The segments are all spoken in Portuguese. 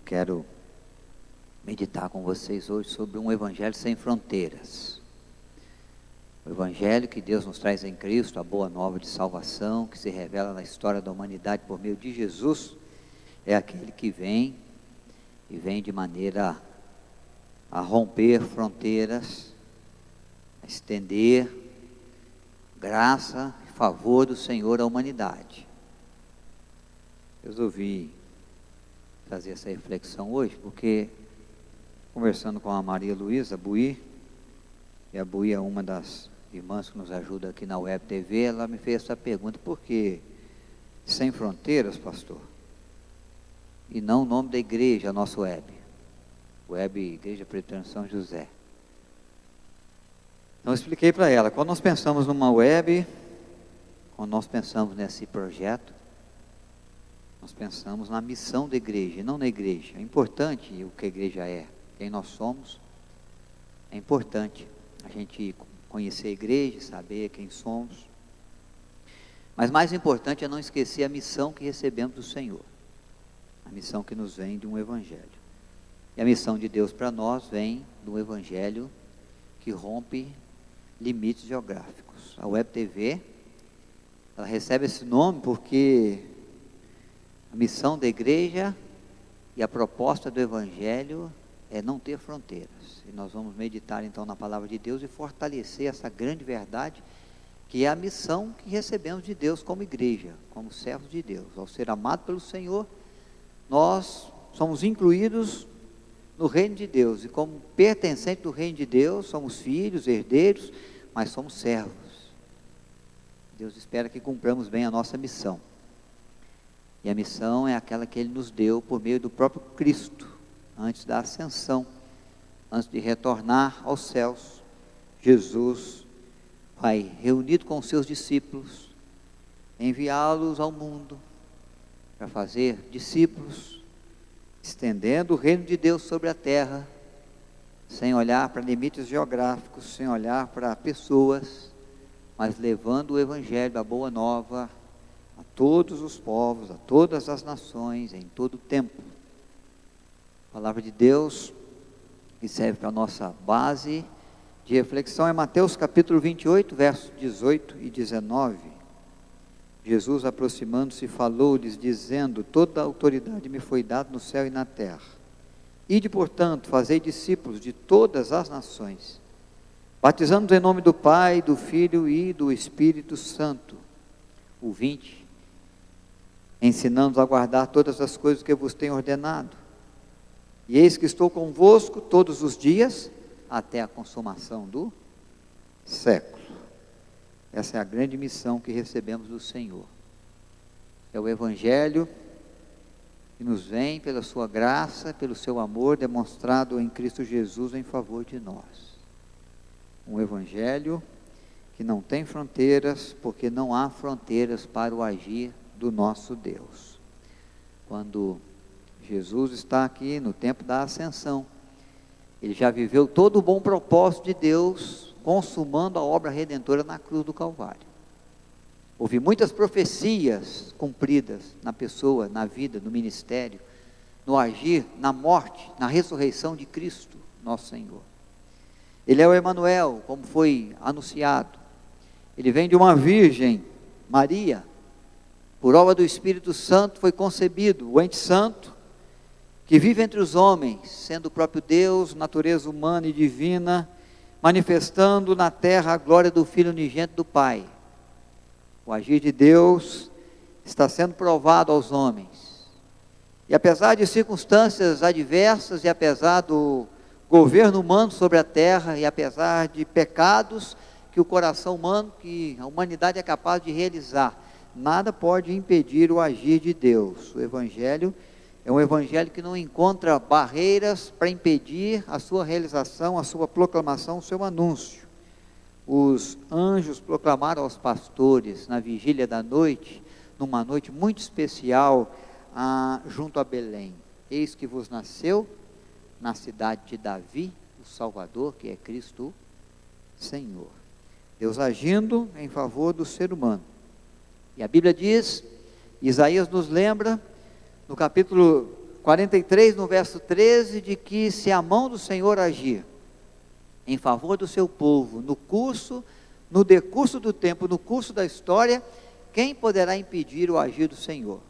quero meditar com vocês hoje sobre um evangelho sem fronteiras. O evangelho que Deus nos traz em Cristo, a boa nova de salvação, que se revela na história da humanidade por meio de Jesus, é aquele que vem e vem de maneira a romper fronteiras, a estender graça e favor do Senhor à humanidade. Eu resolvi fazer essa reflexão hoje, porque conversando com a Maria Luísa Buí, e a Buí é uma das irmãs que nos ajuda aqui na Web TV, ela me fez essa pergunta: por que sem fronteiras, pastor? E não o nome da igreja, a nossa Web Igreja Presbiteriana São José. Então eu expliquei para ela, quando nós pensamos numa web, quando nós pensamos nesse projeto, nós pensamos na missão da igreja, não na igreja. É importante o que a igreja é, quem nós somos. É importante a gente conhecer a igreja, saber quem somos. Mas mais importante é não esquecer a missão que recebemos do Senhor. A missão que nos vem de um evangelho. E a missão de Deus para nós vem do evangelho que rompe limites geográficos. A Web TV, ela recebe esse nome porque a missão da igreja e a proposta do evangelho é não ter fronteiras. E nós vamos meditar então na palavra de Deus e fortalecer essa grande verdade, que é a missão que recebemos de Deus como igreja, como servos de Deus. Ao ser amado pelo Senhor, nós somos incluídos no reino de Deus, e como pertencentes do reino de Deus, somos filhos, herdeiros, mas somos servos. Deus espera que cumpramos bem a nossa missão. E a missão é aquela que Ele nos deu por meio do próprio Cristo, antes da ascensão, antes de retornar aos céus. Jesus vai, reunido com os seus discípulos, enviá-los ao mundo para fazer discípulos, estendendo o reino de Deus sobre a terra, sem olhar para limites geográficos, sem olhar para pessoas, mas levando o evangelho, a boa nova, a todos os povos, a todas as nações, em todo o tempo. A palavra de Deus que serve para a nossa base de reflexão é Mateus capítulo 28, versos 18 e 19. Jesus, aproximando-se, falou-lhes, dizendo: toda a autoridade me foi dada no céu e na terra. Ide, portanto, fazei discípulos de todas as nações, batizando-os em nome do Pai, do Filho e do Espírito Santo. O 20, ensinando-os a guardar todas as coisas que eu vos tenho ordenado. E eis que estou convosco todos os dias, até a consumação do século. Essa é a grande missão que recebemos do Senhor. É o evangelho que nos vem pela sua graça, pelo seu amor demonstrado em Cristo Jesus em favor de nós. Um evangelho que não tem fronteiras, porque não há fronteiras para o agir do nosso Deus. Quando Jesus está aqui no tempo da ascensão, Ele já viveu todo o bom propósito de Deus, consumando a obra redentora na cruz do Calvário. Houve muitas profecias cumpridas na pessoa, na vida, no ministério, no agir, na morte, na ressurreição de Cristo, nosso Senhor. Ele é o Emanuel, como foi anunciado. Ele vem de uma virgem, Maria, por obra do Espírito Santo foi concebido, o ente santo, que vive entre os homens, sendo o próprio Deus, natureza humana e divina, manifestando na terra a glória do Filho unigênito do Pai. O agir de Deus está sendo provado aos homens. E apesar de circunstâncias adversas, e apesar do governo humano sobre a terra, e apesar de pecados que o coração humano, que a humanidade é capaz de realizar, nada pode impedir o agir de Deus. O Evangelho é um evangelho que não encontra barreiras para impedir a sua realização, a sua proclamação, o seu anúncio. Os anjos proclamaram aos pastores na vigília da noite, numa noite muito especial, junto a Belém: eis que vos nasceu na cidade de Davi o Salvador, que é Cristo Senhor. Deus agindo em favor do ser humano. E a Bíblia diz, Isaías nos lembra, no capítulo 43, no verso 13, de que se a mão do Senhor agir em favor do seu povo, no decurso do tempo, no curso da história, quem poderá impedir o agir do Senhor?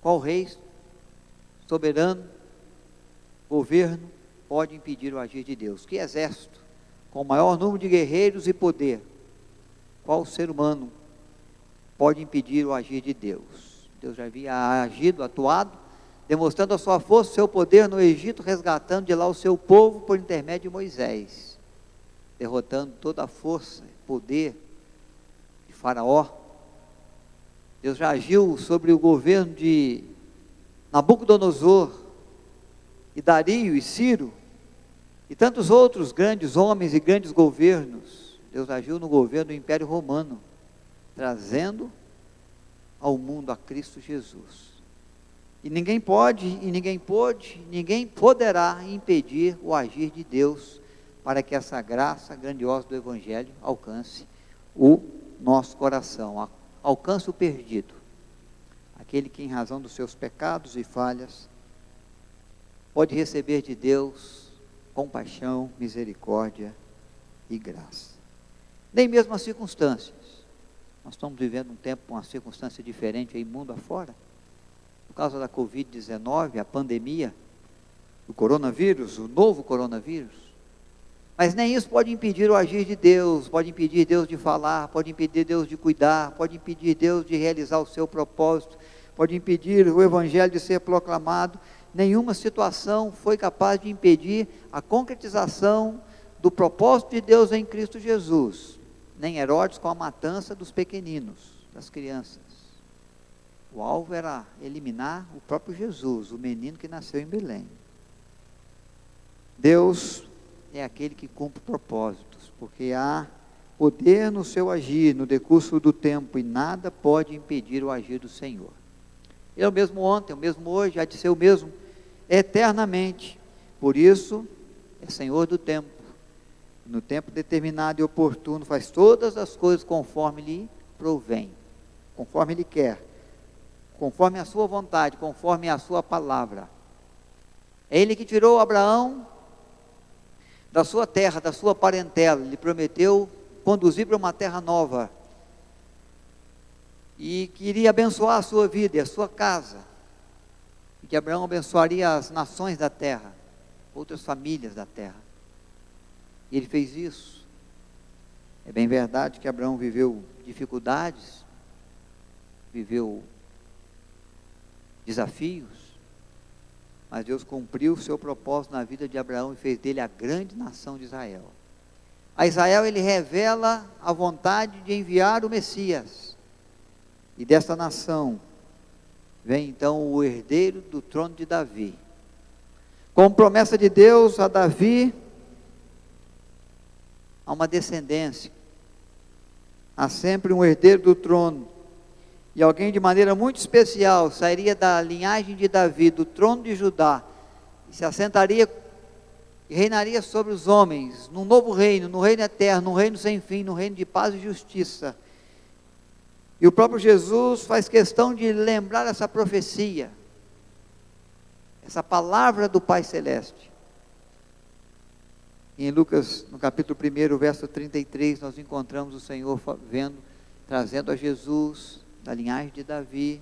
Qual rei soberano, governo, pode impedir o agir de Deus? Que exército, com o maior número de guerreiros e poder, qual ser humano pode impedir o agir de Deus? Deus já havia agido, atuado, demonstrando a sua força, o seu poder no Egito, resgatando de lá o seu povo por intermédio de Moisés, derrotando toda a força, poder de Faraó. Deus já agiu sobre o governo de Nabucodonosor, e Dario e Ciro, e tantos outros grandes homens e grandes governos. Deus agiu no governo do Império Romano, trazendo ao mundo a Cristo Jesus. E ninguém pode, e ninguém pôde, ninguém poderá impedir o agir de Deus, para que essa graça grandiosa do Evangelho alcance o nosso coração, alcance o perdido, aquele que em razão dos seus pecados e falhas, pode receber de Deus compaixão, misericórdia e graça. Nem mesmo as circunstâncias, nós estamos vivendo um tempo com uma circunstância diferente aí mundo afora, por causa da Covid-19, a pandemia, o coronavírus, o novo coronavírus, mas nem isso pode impedir o agir de Deus, pode impedir Deus de falar, pode impedir Deus de cuidar, pode impedir Deus de realizar o seu propósito, pode impedir o Evangelho de ser proclamado. Nenhuma situação foi capaz de impedir a concretização do propósito de Deus em Cristo Jesus, nem Herodes com a matança dos pequeninos, das crianças. O alvo era eliminar o próprio Jesus, o menino que nasceu em Belém. Deus é aquele que cumpre propósitos, porque há poder no seu agir, no decurso do tempo, e nada pode impedir o agir do Senhor. Ele é o mesmo ontem, é o mesmo hoje, há de ser o mesmo eternamente. Por isso, é Senhor do tempo. No tempo determinado e oportuno, faz todas as coisas conforme lhe provém, conforme ele quer, conforme a sua vontade, conforme a sua palavra. É ele que tirou Abraão da sua terra, da sua parentela. Ele prometeu conduzir para uma terra nova, e queria abençoar a sua vida e a sua casa, e que Abraão abençoaria as nações da terra, outras famílias da terra, e ele fez isso. É bem verdade que Abraão viveu dificuldades, viveu desafios, mas Deus cumpriu o seu propósito na vida de Abraão e fez dele a grande nação de Israel. A Israel ele revela a vontade de enviar o Messias, e desta nação vem então o herdeiro do trono de Davi. Como promessa de Deus a Davi, há uma descendência, há sempre um herdeiro do trono, e alguém de maneira muito especial sairia da linhagem de Davi, do trono de Judá, e se assentaria e reinaria sobre os homens, num novo reino, no reino eterno, num reino sem fim, num reino de paz e justiça. E o próprio Jesus faz questão de lembrar essa profecia, essa palavra do Pai Celeste. E em Lucas, no capítulo 1, verso 33, nós encontramos o Senhor trazendo a Jesus da linhagem de Davi,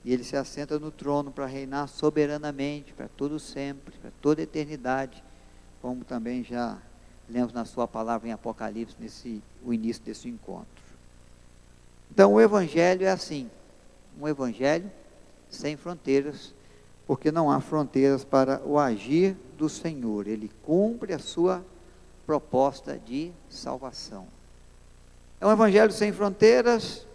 e ele se assenta no trono para reinar soberanamente, para todo sempre, para toda a eternidade, como também já lemos na sua palavra em Apocalipse, o início desse encontro. Então o Evangelho é assim, um Evangelho sem fronteiras, porque não há fronteiras para o agir do Senhor. Ele cumpre a sua proposta de salvação. É um Evangelho sem fronteiras,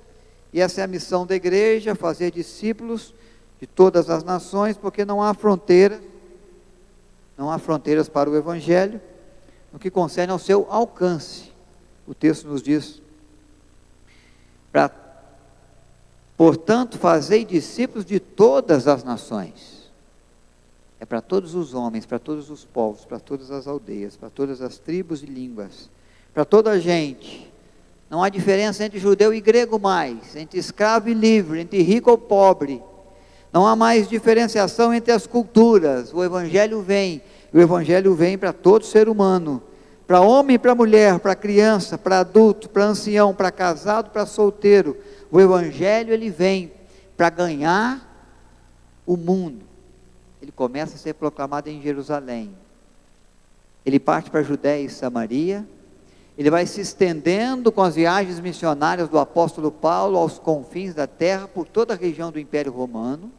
e essa é a missão da igreja, fazer discípulos de todas as nações, porque não há fronteiras para o Evangelho, no que concerne ao seu alcance. O texto nos diz: portanto, fazei discípulos de todas as nações. É para todos os homens, para todos os povos, para todas as aldeias, para todas as tribos e línguas, para toda a gente. Não há diferença entre judeu e grego mais, entre escravo e livre, entre rico ou pobre. Não há mais diferenciação entre as culturas. O Evangelho vem para todo ser humano, para homem e para mulher, para criança, para adulto, para ancião, para casado, para solteiro. O Evangelho, ele vem para ganhar o mundo. Ele começa a ser proclamado em Jerusalém. Ele parte para a Judéia e Samaria. Ele vai se estendendo com as viagens missionárias do apóstolo Paulo aos confins da terra, por toda a região do Império Romano.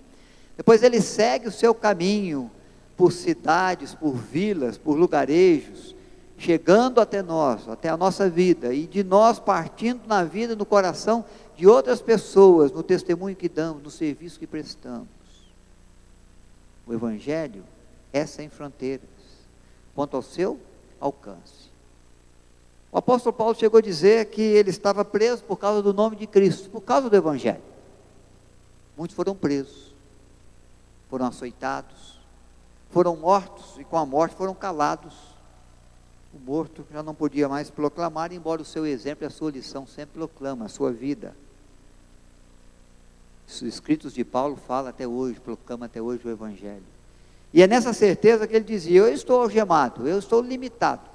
Depois ele segue o seu caminho por cidades, por vilas, por lugarejos, chegando até nós, até a nossa vida, e de nós partindo na vida, no coração de outras pessoas, no testemunho que damos, no serviço que prestamos. O Evangelho é sem fronteiras, quanto ao seu alcance. O apóstolo Paulo chegou a dizer que ele estava preso por causa do nome de Cristo, por causa do Evangelho. Muitos foram presos, foram açoitados, foram mortos, e com a morte foram calados. O morto já não podia mais proclamar, embora o seu exemplo e a sua lição sempre proclamam, a sua vida. Os escritos de Paulo falam até hoje, proclamam até hoje o Evangelho. E é nessa certeza que ele dizia: eu estou algemado, eu estou limitado.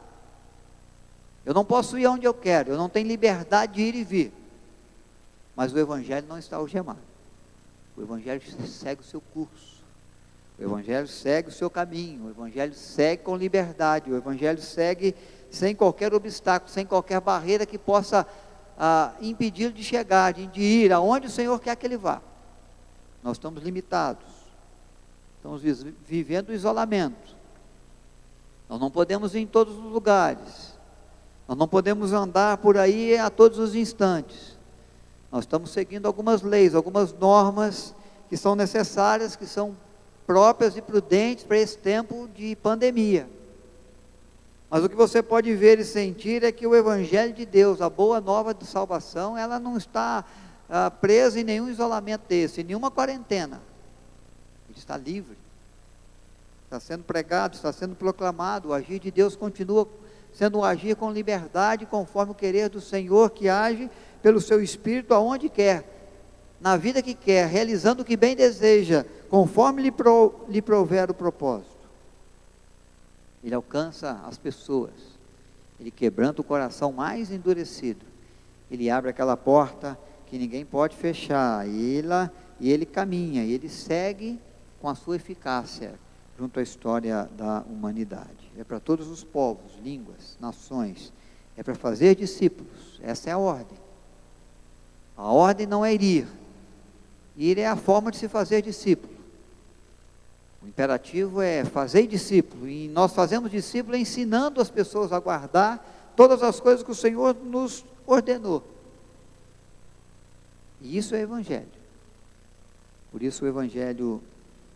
Eu não posso ir onde eu quero, eu não tenho liberdade de ir e vir. Mas o Evangelho não está algemado. O Evangelho segue o seu curso. O Evangelho segue o seu caminho. O Evangelho segue com liberdade. O Evangelho segue sem qualquer obstáculo, sem qualquer barreira que possa impedi-lo de chegar, de ir aonde o Senhor quer que ele vá. Nós estamos limitados. Estamos vivendo o isolamento. Nós não podemos ir em todos os lugares. Nós não podemos andar por aí a todos os instantes. Nós estamos seguindo algumas leis, algumas normas que são necessárias, que são próprias e prudentes para esse tempo de pandemia. Mas o que você pode ver e sentir é que o Evangelho de Deus, a boa nova de salvação, ela não está presa em nenhum isolamento desse, em nenhuma quarentena. Ele está livre. Está sendo pregado, está sendo proclamado. O agir de Deus continua sendo um agir com liberdade, conforme o querer do Senhor, que age pelo seu Espírito aonde quer, na vida que quer, realizando o que bem deseja, conforme lhe prover o propósito. Ele alcança as pessoas, ele quebranta o coração mais endurecido, ele abre aquela porta que ninguém pode fechar, e ele caminha, e ele segue com a sua eficácia, junto à história da humanidade. É para todos os povos, línguas, nações, é para fazer discípulos. Essa é a ordem. A ordem não é ir é a forma de se fazer discípulo. O imperativo é fazer discípulo, e nós fazemos discípulo ensinando as pessoas a guardar todas as coisas que o Senhor nos ordenou. E isso é Evangelho. Por isso o Evangelho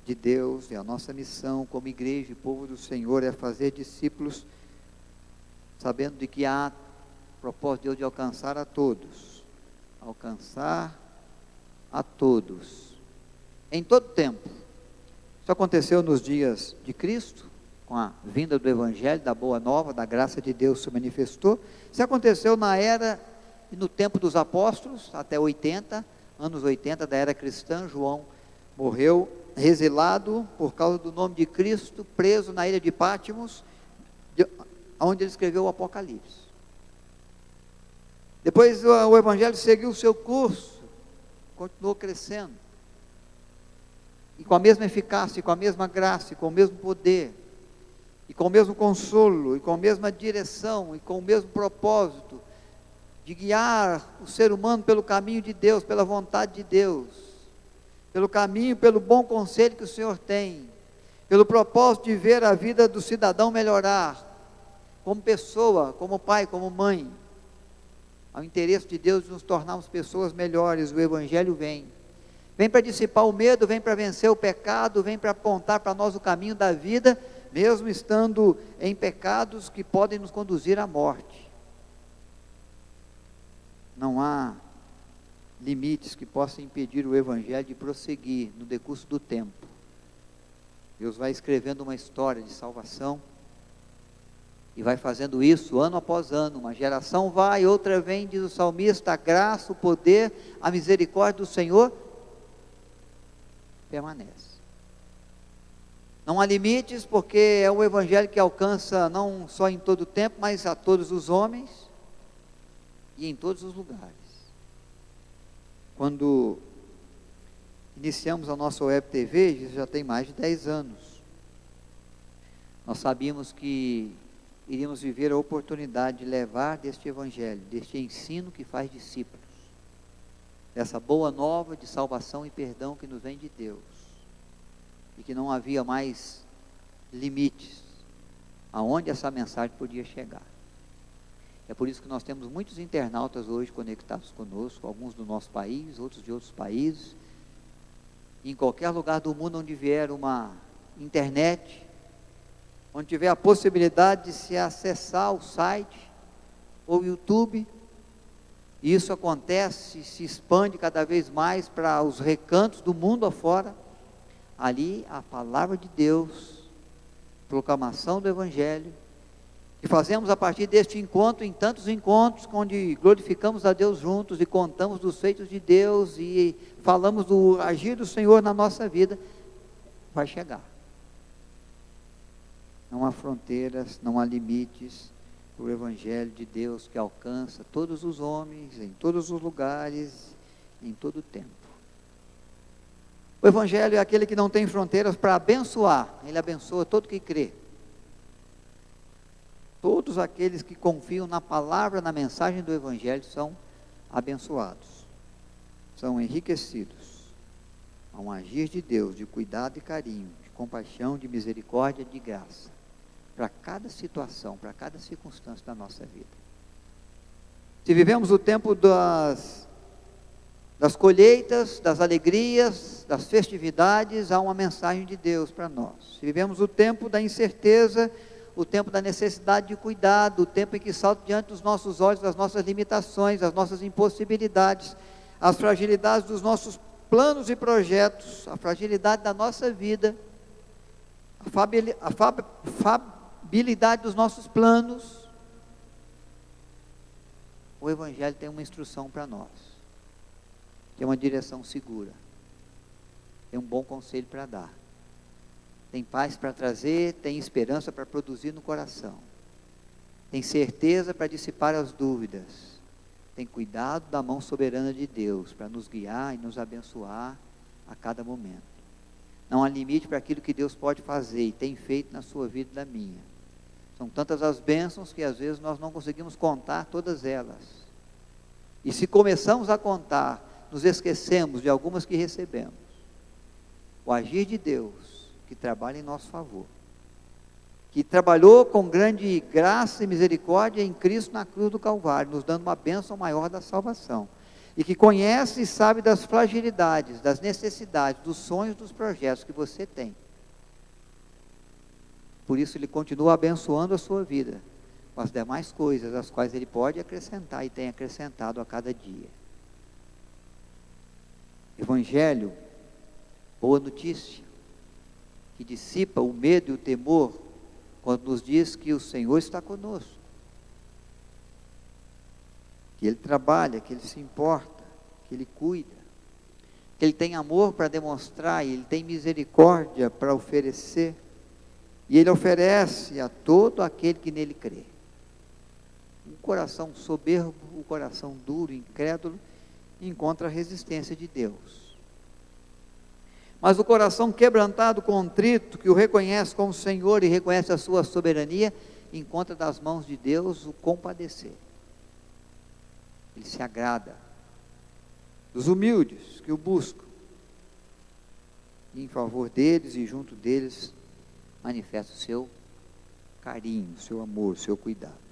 de Deus e a nossa missão como igreja e povo do Senhor é fazer discípulos, sabendo de que há propósito de Deus de alcançar a todos, em todo tempo. Isso aconteceu nos dias de Cristo, com a vinda do Evangelho, da boa nova, da graça de Deus se manifestou. Isso aconteceu na era e no tempo dos apóstolos, até anos 80 da era cristã. João morreu exilado por causa do nome de Cristo, preso na ilha de Patmos, onde ele escreveu o Apocalipse. Depois o Evangelho seguiu o seu curso, continuou crescendo, e com a mesma eficácia, e com a mesma graça, e com o mesmo poder, e com o mesmo consolo, e com a mesma direção, e com o mesmo propósito, de guiar o ser humano pelo caminho de Deus, pela vontade de Deus, pelo caminho, pelo bom conselho que o Senhor tem, pelo propósito de ver a vida do cidadão melhorar, como pessoa, como pai, como mãe, ao interesse de Deus de nos tornarmos pessoas melhores. O Evangelho vem para dissipar o medo, vem para vencer o pecado, vem para apontar para nós o caminho da vida, mesmo estando em pecados que podem nos conduzir à morte. Não há limites que possam impedir o Evangelho de prosseguir no decurso do tempo. Deus vai escrevendo uma história de salvação, e vai fazendo isso ano após ano. Uma geração vai, outra vem, diz o salmista: a graça, o poder, a misericórdia do Senhor permanece. Não há limites, porque é um evangelho que alcança não só em todo o tempo, mas a todos os homens e em todos os lugares. Quando iniciamos a nossa Web TV, isso já tem mais de 10 anos. Nós sabíamos que iríamos viver a oportunidade de levar deste evangelho, deste ensino que faz discípulos, dessa boa nova de salvação e perdão que nos vem de Deus, e que não havia mais limites aonde essa mensagem podia chegar. É por isso que nós temos muitos internautas hoje conectados conosco, alguns do nosso país, outros de outros países. Em qualquer lugar do mundo onde vier uma internet, onde tiver a possibilidade de se acessar o site ou o YouTube, e isso acontece, se expande cada vez mais para os recantos do mundo afora. Ali a palavra de Deus, proclamação do evangelho, e fazemos a partir deste encontro, em tantos encontros, onde glorificamos a Deus juntos e contamos dos feitos de Deus e falamos do agir do Senhor na nossa vida, vai chegar. Não há fronteiras, não há limites para o evangelho de Deus, que alcança todos os homens, em todos os lugares, em todo o tempo. O evangelho é aquele que não tem fronteiras para abençoar, ele abençoa todo que crê. Todos aqueles que confiam na palavra, na mensagem do evangelho, são abençoados, são enriquecidos. Há um agir de Deus, de cuidado e carinho, de compaixão, de misericórdia, de graça, para cada situação, para cada circunstância da nossa vida. Se vivemos o tempo das colheitas, das alegrias, das festividades, há uma mensagem de Deus para nós. Se vivemos o tempo da incerteza, o tempo da necessidade de cuidado, o tempo em que salta diante dos nossos olhos as nossas limitações, as nossas impossibilidades, as fragilidades dos planos e projetos, a fragilidade da nossa vida, a fabilidade dos nossos planos. O Evangelho tem uma instrução para nós, tem uma direção segura, tem um bom conselho para dar, tem paz para trazer, tem esperança para produzir no coração, tem certeza para dissipar as dúvidas, tem cuidado da mão soberana de Deus para nos guiar e nos abençoar a cada momento. Não há limite para aquilo que Deus pode fazer e tem feito na sua vida e na minha. São tantas as bênçãos que às vezes nós não conseguimos contar todas elas. E se começamos a contar, nos esquecemos de algumas que recebemos. O agir de Deus, que trabalha em nosso favor, que trabalhou com grande graça e misericórdia em Cristo na cruz do Calvário, nos dando uma bênção maior da salvação, e que conhece e sabe das fragilidades, das necessidades, dos sonhos, dos projetos que você tem. Por isso Ele continua abençoando a sua vida, com as demais coisas, as quais Ele pode acrescentar e tem acrescentado a cada dia. Evangelho, boa notícia, que dissipa o medo e o temor, quando nos diz que o Senhor está conosco, que Ele trabalha, que Ele se importa, que Ele cuida, que Ele tem amor para demonstrar, e Ele tem misericórdia para oferecer, e Ele oferece a todo aquele que nele crê. O coração soberbo, o coração duro, incrédulo, encontra a resistência de Deus. Mas o coração quebrantado, contrito, que o reconhece como Senhor e reconhece a sua soberania, encontra das mãos de Deus o compadecer. Ele se agrada dos humildes que o buscam, e em favor deles e junto deles manifesta o seu carinho, o seu amor, o seu cuidado.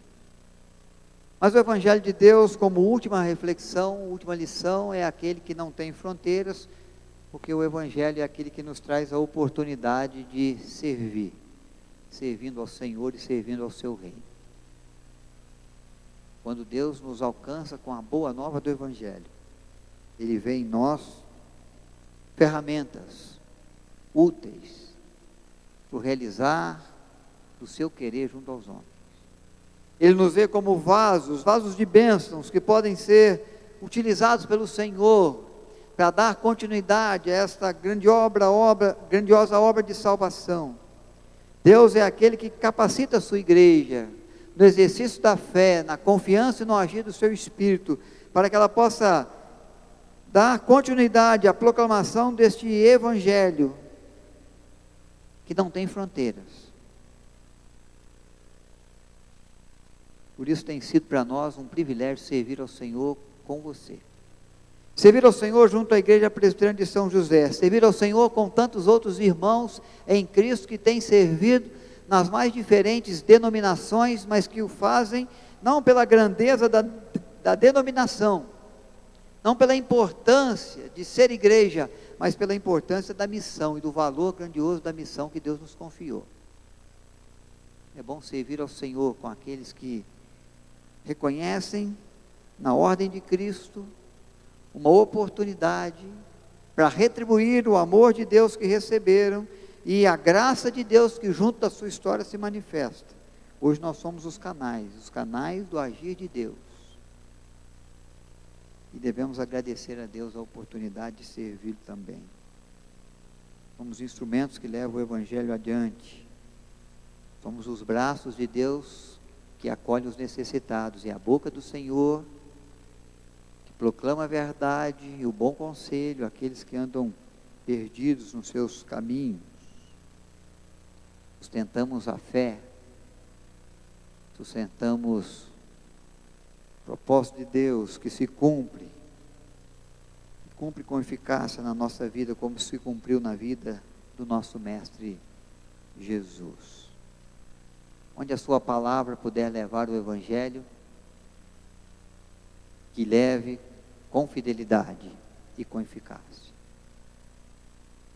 Mas o Evangelho de Deus, como última reflexão, última lição, é aquele que não tem fronteiras, porque o Evangelho é aquele que nos traz a oportunidade de servir, servindo ao Senhor e servindo ao seu reino. Quando Deus nos alcança com a boa nova do Evangelho, Ele vê em nós ferramentas úteis para realizar o seu querer junto aos homens. Ele nos vê como vasos de bênçãos que podem ser utilizados pelo Senhor para dar continuidade a esta grandiosa obra de salvação. Deus é aquele que capacita a sua igreja no exercício da fé, na confiança e no agir do seu Espírito, para que ela possa dar continuidade à proclamação deste Evangelho, que não tem fronteiras. Por isso tem sido para nós um privilégio servir ao Senhor com você. Servir ao Senhor junto à Igreja Presbiteriana de São José. Servir ao Senhor com tantos outros irmãos em Cristo que têm servido nas mais diferentes denominações, mas que o fazem não pela grandeza da denominação, não pela importância de ser igreja, mas pela importância da missão e do valor grandioso da missão que Deus nos confiou. É bom servir ao Senhor com aqueles que reconhecem na ordem de Cristo uma oportunidade para retribuir o amor de Deus que receberam e a graça de Deus que junto da sua história se manifesta. Hoje nós somos os canais do agir de Deus. E devemos agradecer a Deus a oportunidade de servir também. Somos instrumentos que levam o Evangelho adiante. Somos os braços de Deus que acolhe os necessitados, e a boca do Senhor que proclama a verdade e o bom conselho àqueles que andam perdidos nos seus caminhos. Sustentamos a fé, sustentamos o propósito de Deus que se cumpre com eficácia na nossa vida, como se cumpriu na vida do nosso Mestre Jesus. Onde a sua palavra puder levar o Evangelho, que leve com fidelidade e com eficácia.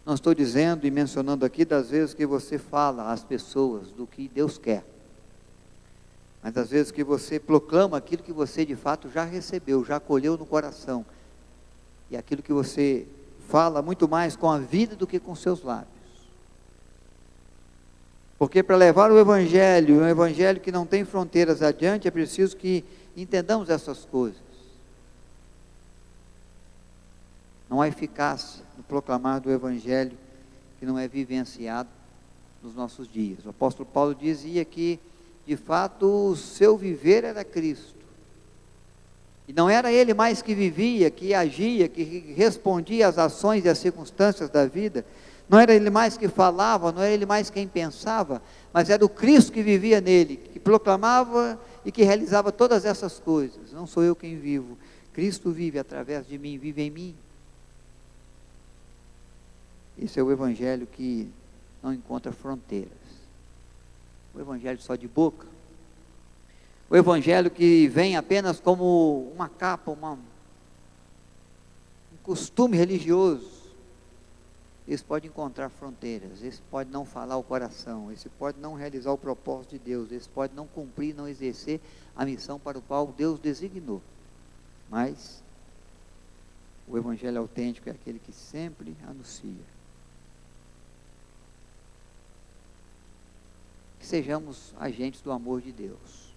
Não estou dizendo e mencionando aqui das vezes que você fala às pessoas do que Deus quer, mas das vezes que você proclama aquilo que você de fato já recebeu, já acolheu no coração, e aquilo que você fala muito mais com a vida do que com seus lábios. Porque para levar o Evangelho, um Evangelho que não tem fronteiras adiante, é preciso que entendamos essas coisas. Não há eficácia no proclamar do Evangelho que não é vivenciado nos nossos dias. O apóstolo Paulo dizia que, de fato, o seu viver era Cristo. E não era ele mais que vivia, que agia, que respondia às ações e às circunstâncias da vida. Não era ele mais que falava, não era ele mais quem pensava, mas era o Cristo que vivia nele, que proclamava e que realizava todas essas coisas. Não sou eu quem vivo, Cristo vive através de mim, vive em mim. Esse é o Evangelho que não encontra fronteiras. O Evangelho só de boca. O Evangelho que vem apenas como uma capa, um costume religioso. Esse pode encontrar fronteiras, esse pode não falar o coração, esse pode não realizar o propósito de Deus, esse pode não cumprir, não exercer a missão para o qual Deus designou. Mas o Evangelho autêntico é aquele que sempre anuncia. Que sejamos agentes do amor de Deus.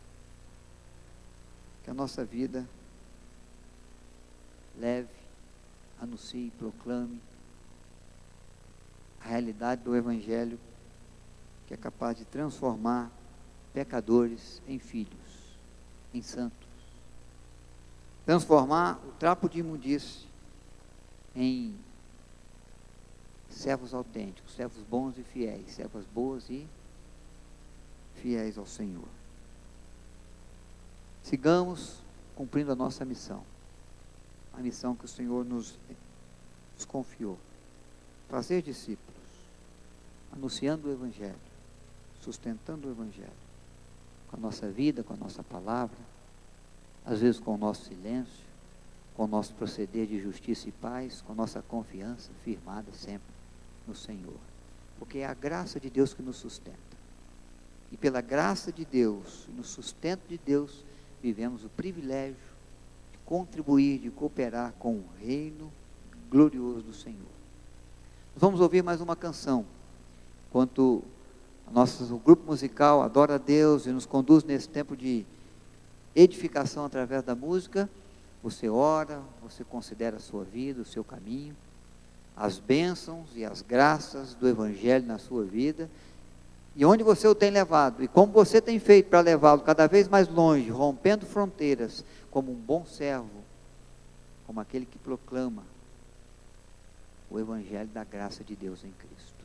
Que a nossa vida leve, anuncie, proclame a realidade do Evangelho, que é capaz de transformar pecadores em filhos, em santos. Transformar o trapo de imundície em servos autênticos, servos bons e fiéis, servas boas e fiéis ao Senhor. Sigamos cumprindo a nossa missão, a missão que o Senhor nos confiou. Fazer discípulos, anunciando o Evangelho, sustentando o Evangelho, com a nossa vida, com a nossa palavra, às vezes com o nosso silêncio, com o nosso proceder de justiça e paz, com a nossa confiança firmada sempre no Senhor. Porque é a graça de Deus que nos sustenta. E pela graça de Deus, no sustento de Deus, vivemos o privilégio de contribuir, de cooperar com o reino glorioso do Senhor. Nós vamos ouvir mais uma canção, enquanto o grupo musical adora a Deus e nos conduz nesse tempo de edificação através da música. Você ora, você considera a sua vida, o seu caminho, as bênçãos e as graças do Evangelho na sua vida, e onde você o tem levado, e como você tem feito para levá-lo cada vez mais longe, rompendo fronteiras, como um bom servo, como aquele que proclama o Evangelho da graça de Deus em Cristo.